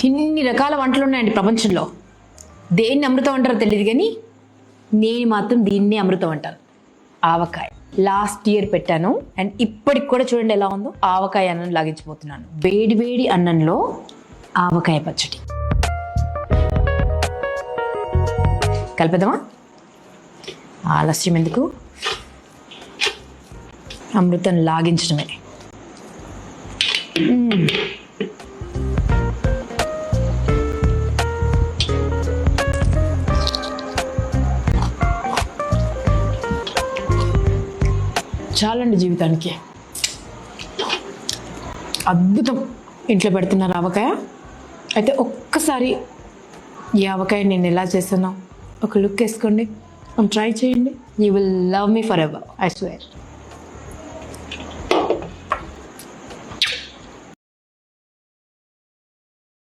ఇన్ని రకాల వంటలు ఉన్నాయండి ప్రపంచంలో. దేన్ని అమృతం అంటారో తెలియదు, కానీ నేను మాత్రం దీన్నే అమృతం అంటాను. ఆవకాయ లాస్ట్ ఇయర్ పెట్టాను అండ్ ఇప్పటికి కూడా చూడండి ఎలా ఉందో. ఆవకాయ అన్నం లాగించిపోతున్నాను. వేడి వేడి అన్నంలో ఆవకాయ పచ్చడి కలిపేద్దామా? ఆలస్యం ఎందుకు, అమృతం లాగించడమే. చాలండి జీవితానికి. అద్భుతం. ఇంట్లో పెడుతున్నారు ఆవకాయ. అయితే ఒక్కసారి ఈ ఆవకాయ నేను ఎలా చేస్తానో ఒక లుక్ వేసుకోండి, ట్రై చేయండి. You will love me for ever, I swear.